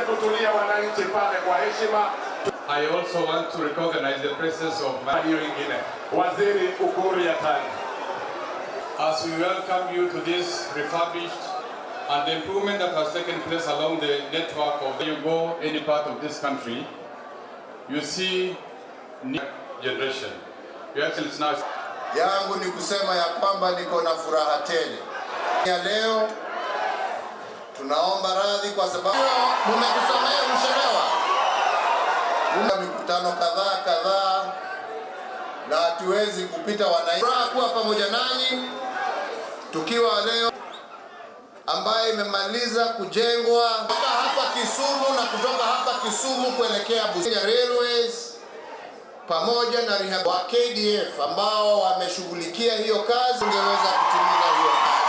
kutulia wananchi pale kwa heshima. I also want to recognize the presence of Waziri Uhuru Kenyatta. As we welcome you to this refurbished and the improvement that has taken place along the network of you go any part of this country, you see new generation. Your Excellency, now yangu ni kusema ya kwamba niko na furaha tele. Ya leo tunaomba radhi kwa sababu mmetusamehe mshelewa. Kuna mikutano kadhaa na hatuwezi kupita wananchi. Kuwa pamoja nanyi tukiwa leo ambaye imemaliza kujengwa kutoka hapa Kisumu na kutoka hapa Kisumu kuelekea Kisumu Railways pamoja na rehab wa KDF ambao wameshughulikia hiyo kazi ungeweza kutimiza hiyo kazi.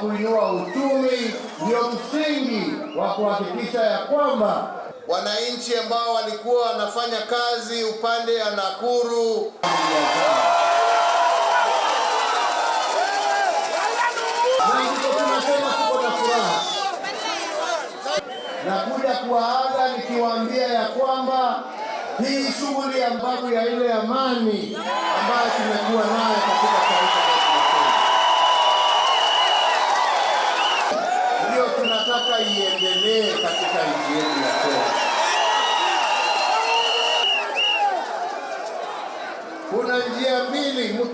Kuinua uchumi ndio msingi wa kuhakikisha ya kwamba wananchi ambao walikuwa wanafanya kazi upande ya Nakuru na kuja kuwaaga nikiwaambia ya kwamba hii shughuli ambayo ya ile amani ambayo tumekuwa nayo katika taifa letu ndio tunataka iendelee katika nchi yetu ya Kenya. Kuna njia mbili mtu